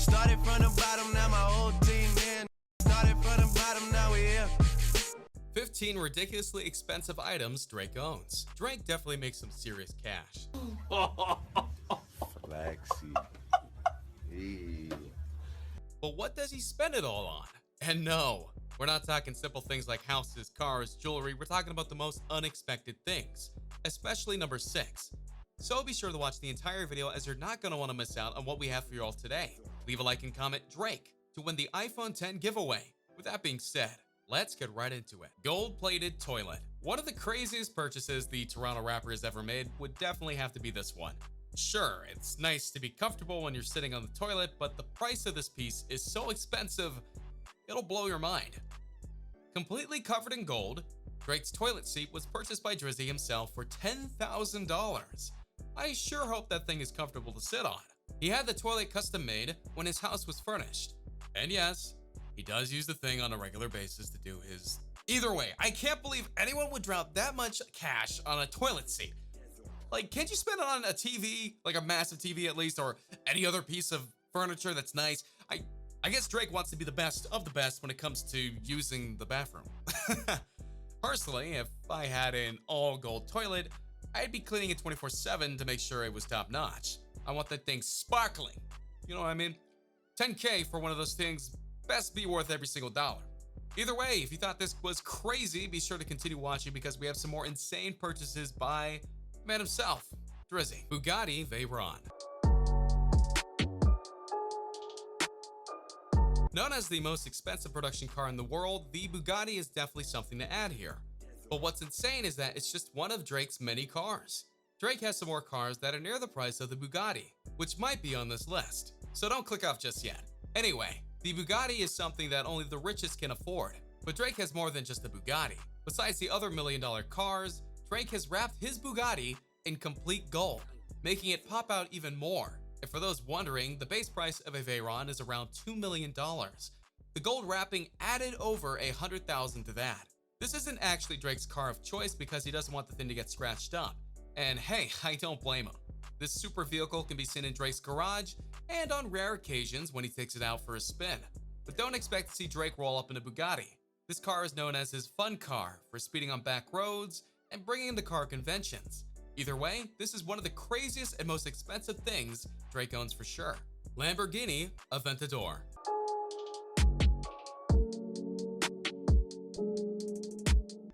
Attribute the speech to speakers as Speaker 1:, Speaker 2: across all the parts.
Speaker 1: Started from the bottom, now my whole team here. Started from the bottom, now we here.
Speaker 2: 15 ridiculously expensive items Drake owns. Drake definitely makes some serious cash.
Speaker 3: Flexi. Hey.
Speaker 2: But what does he spend it all on? And no, we're not talking simple things like houses, cars, jewelry. We're talking about the most unexpected things, especially number 6. So be sure to watch the entire video, as you're not going to want to miss out on what we have for you all today. Leave a like and comment Drake to win the iPhone 10 giveaway. With that being said, let's get right into it. Gold-plated toilet. One of the craziest purchases the Toronto rapper has ever made would definitely have to be this one. Sure, it's nice to be comfortable when you're sitting on the toilet, but the price of this piece is so expensive, it'll blow your mind. Completely covered in gold, Drake's toilet seat was purchased by Drizzy himself for $10,000. I sure hope that thing is comfortable to sit on. He had the toilet custom made when his house was furnished. And yes, he does use the thing on a regular basis to do his... Either way, I can't believe anyone would drop that much cash on a toilet seat. Like, can't you spend it on a TV, like a massive TV at least, or any other piece of furniture that's nice? I guess Drake wants to be the best of the best when it comes to using the bathroom. Personally, if I had an all-gold toilet, I'd be cleaning it 24/7 to make sure it was top-notch. I want that thing sparkling. You know what I mean? 10K for one of those things, best be worth every single dollar. Either way, if you thought this was crazy, be sure to continue watching, because we have some more insane purchases by man himself, Drizzy. Bugatti Veyron. Known as the most expensive production car in the world, the Bugatti is definitely something to add here. But what's insane is that it's just one of Drake's many cars. Drake has some more cars that are near the price of the Bugatti, which might be on this list, so don't click off just yet. Anyway, the Bugatti is something that only the richest can afford, but Drake has more than just the Bugatti. Besides the other million-dollar cars, Drake has wrapped his Bugatti in complete gold, making it pop out even more. And for those wondering, the base price of a Veyron is around $2 million. The gold wrapping added over $100,000 to that. This isn't actually Drake's car of choice because he doesn't want the thing to get scratched up. And hey, I don't blame him. This super vehicle can be seen in Drake's garage and on rare occasions when he takes it out for a spin. But don't expect to see Drake roll up in a Bugatti. This car is known as his fun car for speeding on back roads and bringing the car conventions. Either way, this is one of the craziest and most expensive things Drake owns for sure. Lamborghini Aventador.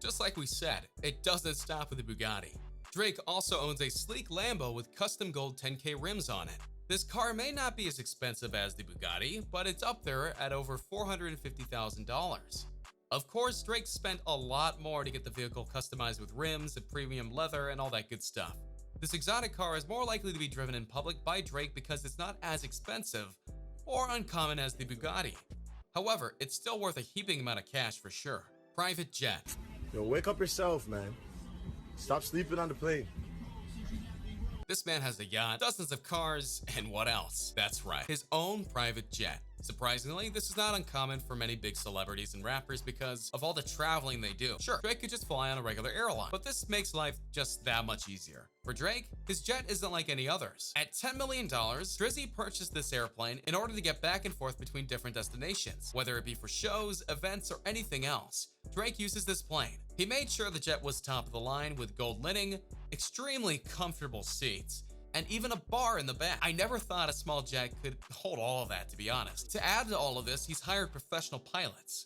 Speaker 2: Just like we said, it doesn't stop with the Bugatti. Drake also owns a sleek Lambo with custom gold 10K rims on it. This car may not be as expensive as the Bugatti, but it's up there at over $450,000. Of course, Drake spent a lot more to get the vehicle customized with rims and premium leather and all that good stuff. This exotic car is more likely to be driven in public by Drake because it's not as expensive or uncommon as the Bugatti. However, it's still worth a heaping amount of cash for sure. Private jet.
Speaker 3: Yo, wake up yourself, man. Stop sleeping on the plane.
Speaker 2: This man has a yacht, dozens of cars, and what else? That's right, his own private jet. Surprisingly, this is not uncommon for many big celebrities and rappers because of all the traveling they do. Sure, Drake could just fly on a regular airline, but this makes life just that much easier. For Drake, his jet isn't like any others. At $10 million, Drizzy purchased this airplane in order to get back and forth between different destinations, whether it be for shows, events, or anything else. Drake uses this plane. He made sure the jet was top of the line with gold lining, extremely comfortable seats, and even a bar in the back. I never thought a small jet could hold all of that, to be honest. To add to all of this, he's hired professional pilots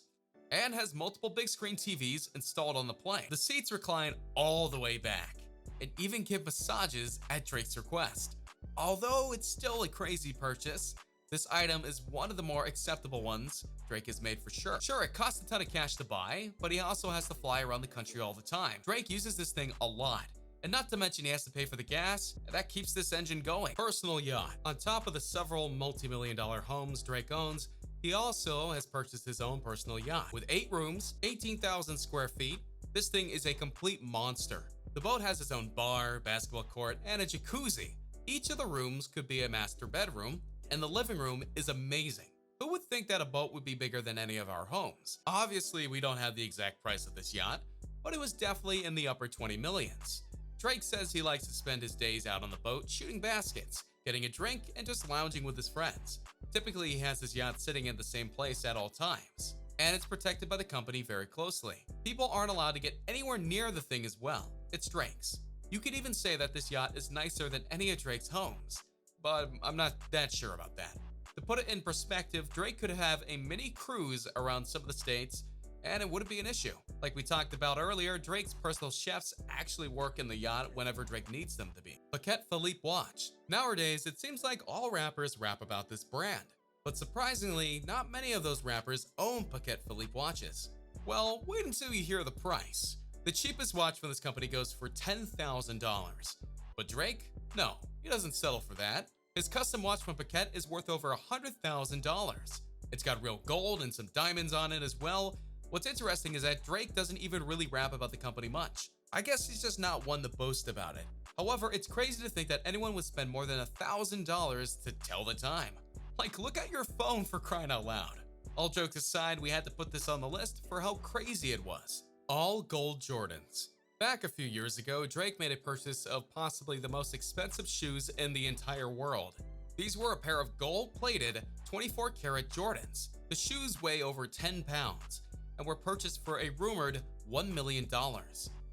Speaker 2: and has multiple big screen TVs installed on the plane. The seats recline all the way back and even give massages at Drake's request. Although it's still a crazy purchase, this item is one of the more acceptable ones Drake has made for sure. Sure, it costs a ton of cash to buy, but he also has to fly around the country all the time. Drake uses this thing a lot. And not to mention he has to pay for the gas, and that keeps this engine going. Personal yacht. On top of the several multi-million-dollar homes Drake owns, he also has purchased his own personal yacht. With 8 rooms, 18,000 square feet, this thing is a complete monster. The boat has its own bar, basketball court, and a jacuzzi. Each of the rooms could be a master bedroom, and the living room is amazing. Who would think that a boat would be bigger than any of our homes? Obviously, we don't have the exact price of this yacht, but it was definitely in the upper 20 millions. Drake says he likes to spend his days out on the boat shooting baskets, getting a drink, and just lounging with his friends. Typically, he has his yacht sitting in the same place at all times, and it's protected by the company very closely. People aren't allowed to get anywhere near the thing as well. It's Drake's. You could even say that this yacht is nicer than any of Drake's homes, but I'm not that sure about that. To put it in perspective, Drake could have a mini cruise around some of the states, and it wouldn't be an issue. Like we talked about earlier, Drake's personal chefs actually work in the yacht whenever Drake needs them to be. Patek Philippe watch. Nowadays, it seems like all rappers rap about this brand, but surprisingly, not many of those rappers own Patek Philippe watches. Well, wait until you hear the price. The cheapest watch from this company goes for $10,000. But Drake? No, he doesn't settle for that. His custom watch from Patek is worth over $100,000. It's got real gold and some diamonds on it as well. What's interesting is that Drake doesn't even really rap about the company much. I guess he's just not one to boast about it. However, it's crazy to think that anyone would spend more than $1,000 to tell the time. Like, look at your phone, for crying out loud. All jokes aside, we had to put this on the list for how crazy it was. All gold Jordans. Back a few years ago, Drake made a purchase of possibly the most expensive shoes in the entire world. These were a pair of gold-plated 24-karat Jordans. The shoes weigh over 10 pounds and were purchased for a rumored $1 million.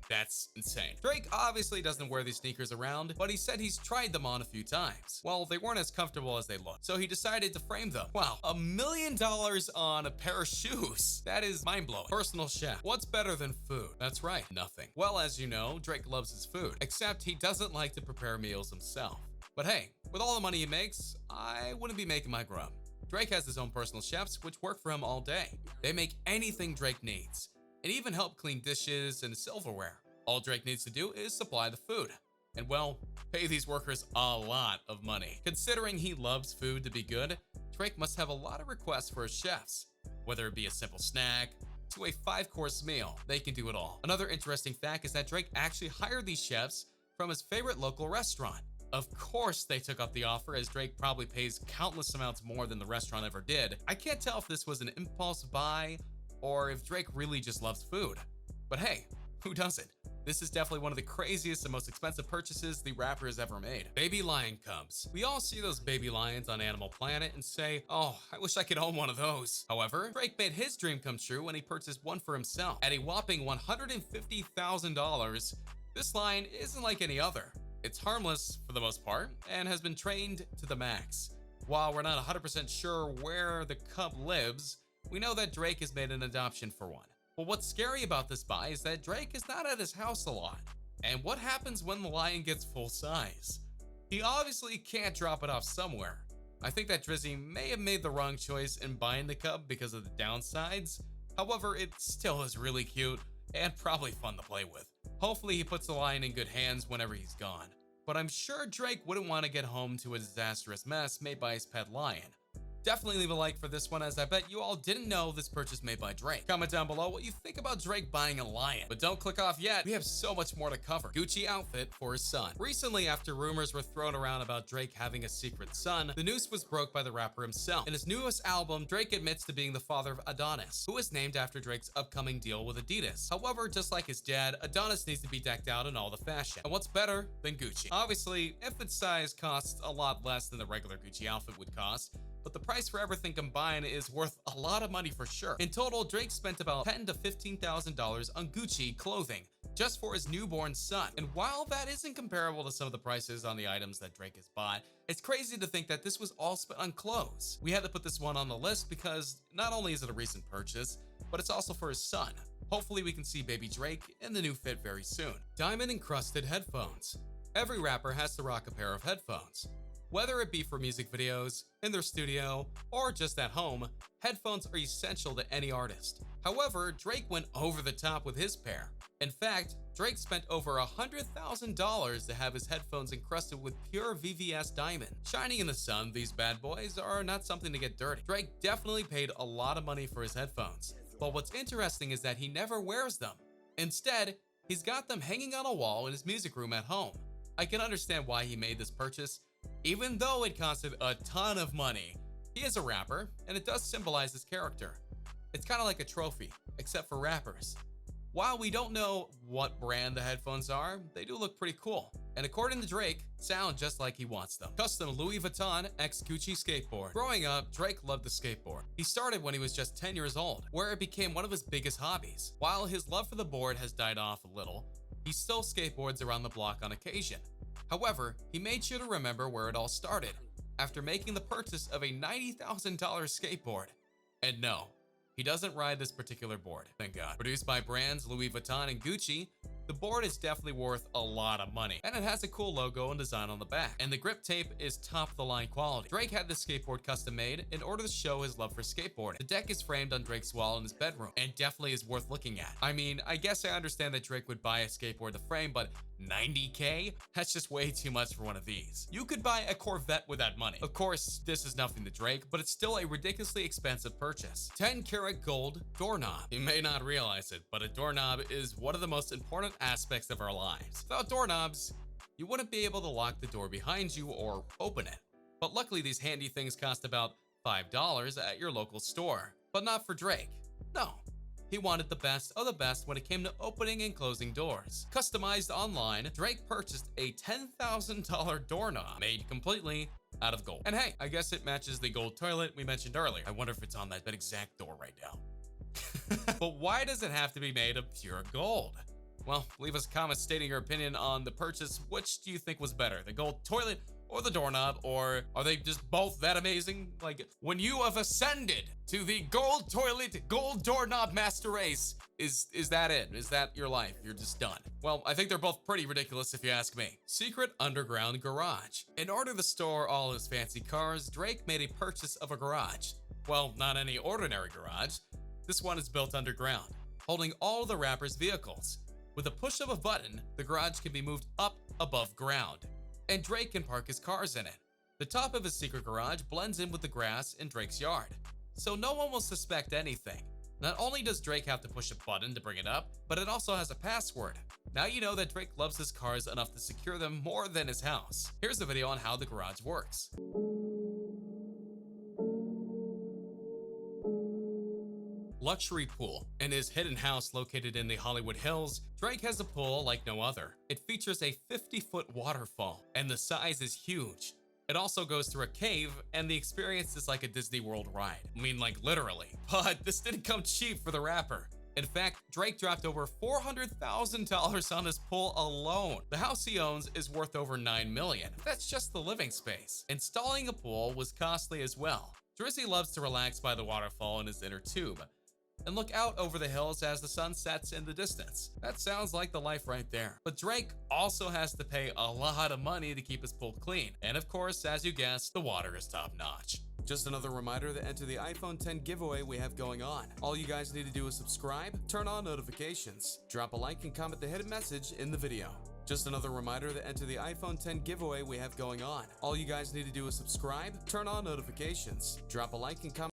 Speaker 2: That's insane. Drake obviously doesn't wear these sneakers around, but he said he's tried them on a few times. Well, they weren't as comfortable as they looked, so he decided to frame them. Wow, $1 million on a pair of shoes. That is mind-blowing. Personal chef. What's better than food? That's right, nothing. Well, as you know, Drake loves his food, except he doesn't like to prepare meals himself. But hey, with all the money he makes, I wouldn't be making my grub. Drake has his own personal chefs, which work for him all day. They make anything Drake needs, and even help clean dishes and silverware. All Drake needs to do is supply the food. And well, pay these workers a lot of money. Considering he loves food to be good, Drake must have a lot of requests for his chefs. Whether it be a simple snack to a 5-course meal, they can do it all. Another interesting fact is that Drake actually hired these chefs from his favorite local restaurant. Of course they took up the offer, as Drake probably pays countless amounts more than the restaurant ever did. I can't tell if this was an impulse buy or if Drake really just loves food. But hey, who doesn't? This is definitely one of the craziest and most expensive purchases the rapper has ever made. Baby lion cubs. We all see those baby lions on Animal Planet and say, oh, I wish I could own one of those. However, Drake made his dream come true when he purchased one for himself. At a whopping $150,000, this lion isn't like any other. It's harmless for the most part and has been trained to the max. While we're not 100% sure where the cub lives, we know that Drake has made an adoption for one. But what's scary about this buy is that Drake is not at his house a lot. And what happens when the lion gets full size? He obviously can't drop it off somewhere. I think that Drizzy may have made the wrong choice in buying the cub because of the downsides. However, it still is really cute and probably fun to play with. Hopefully he puts the lion in good hands whenever he's gone. But I'm sure Drake wouldn't want to get home to a disastrous mess made by his pet lion. Definitely leave a like for this one, as I bet you all didn't know this purchase made by Drake. Comment down below what you think about Drake buying a lion. But don't click off yet, we have so much more to cover. Gucci outfit for his son. Recently, after rumors were thrown around about Drake having a secret son, the news was broke by the rapper himself. In his newest album, Drake admits to being the father of Adonis, who is named after Drake's upcoming deal with Adidas. However, just like his dad, Adonis needs to be decked out in all the fashion. And what's better than Gucci? Obviously, infant size costs a lot less than the regular Gucci outfit would cost, but the price for everything combined is worth a lot of money for sure. In total, Drake spent about $10,000 to $15,000 on Gucci clothing just for his newborn son. And while that isn't comparable to some of the prices on the items that Drake has bought, it's crazy to think that this was all spent on clothes. We had to put this one on the list because not only is it a recent purchase, but it's also for his son. Hopefully we can see baby Drake in the new fit very soon. Diamond encrusted headphones. Every rapper has to rock a pair of headphones. Whether it be for music videos, in their studio, or just at home, headphones are essential to any artist. However, Drake went over the top with his pair. In fact, Drake spent over $100,000 to have his headphones encrusted with pure VVS diamond. Shining in the sun, these bad boys are not something to get dirty. Drake definitely paid a lot of money for his headphones, but what's interesting is that he never wears them. Instead, he's got them hanging on a wall in his music room at home. I can understand why he made this purchase, even though it costed a ton of money. He is a rapper, and it does symbolize his character. It's kind of like a trophy, except for rappers. While we don't know what brand the headphones are, they do look pretty cool. and according to Drake, sound just like he wants them. Custom Louis Vuitton x Gucci skateboard. Growing up, Drake loved the skateboard. He started when he was just 10 years old, where it became one of his biggest hobbies. While his love for the board has died off a little, he still skateboards around the block on occasion. However, he made sure to remember where it all started, after making the purchase of a $90,000 skateboard. And no, he doesn't ride this particular board, thank God. Produced by brands Louis Vuitton and Gucci, the board is definitely worth a lot of money, and it has a cool logo and design on the back, and the grip tape is top-of-the-line quality. Drake had this skateboard custom made in order to show his love for skateboarding. The deck is framed on Drake's wall in his bedroom, and definitely is worth looking at. I mean, I guess I understand that Drake would buy a skateboard to frame, but $90K? That's just way too much for one of these. You could buy a Corvette with that money. Of course, this is nothing to Drake, but it's still a ridiculously expensive purchase. 10-karat gold doorknob. You may not realize it, but a doorknob is one of the most important aspects of our lives. Without doorknobs, you wouldn't be able to lock the door behind you or open it. But luckily, these handy things cost about $5 at your local store. But not for Drake. No. He wanted the best of the best when it came to opening and closing doors. Customized online, Drake purchased a $10,000 doorknob made completely out of gold. And hey, I guess it matches the gold toilet we mentioned earlier. I wonder if it's on that exact door right now. But why does it have to be made of pure gold? Well, leave us a comment stating your opinion on the purchase. Which do you think was better, the gold toilet or the doorknob? Or are they just both that amazing? Like, when you have ascended to the gold toilet, gold doorknob master race, is that it? Is that your life? You're just done. Well, I think they're both pretty ridiculous if you ask me. Secret underground garage. In order to store all his fancy cars, Drake made a purchase of a garage. Well, not any ordinary garage. This one is built underground, holding all the rapper's vehicles. With a push of a button, the garage can be moved up above ground, and Drake can park his cars in it. The top of his secret garage blends in with the grass in Drake's yard, so no one will suspect anything. Not only does Drake have to push a button to bring it up, but it also has a password. Now you know that Drake loves his cars enough to secure them more than his house. Here's a video on how the garage works. Luxury pool. In his hidden house located in the Hollywood Hills, Drake has a pool like no other. It features a 50-foot waterfall, and the size is huge. It also goes through a cave, and the experience is like a Disney World ride. I mean, like literally. But this didn't come cheap for the rapper. In fact, Drake dropped over $400,000 on his pool alone. The house he owns is worth over $9 million. That's just the living space. Installing a pool was costly as well. Drizzy loves to relax by the waterfall in his inner tube and look out over the hills as the sun sets in the distance. That sounds like the life right there. But Drake also has to pay a lot of money to keep his pool clean. And of course, as you guessed, the water is top notch. Just another reminder to enter the iPhone 10 giveaway we have going on. All you guys need to do is subscribe, turn on notifications, drop a like, and comment the hidden message in the video. Just another reminder to enter the iPhone 10 giveaway we have going on. All you guys need to do is subscribe, turn on notifications, drop a like, and comment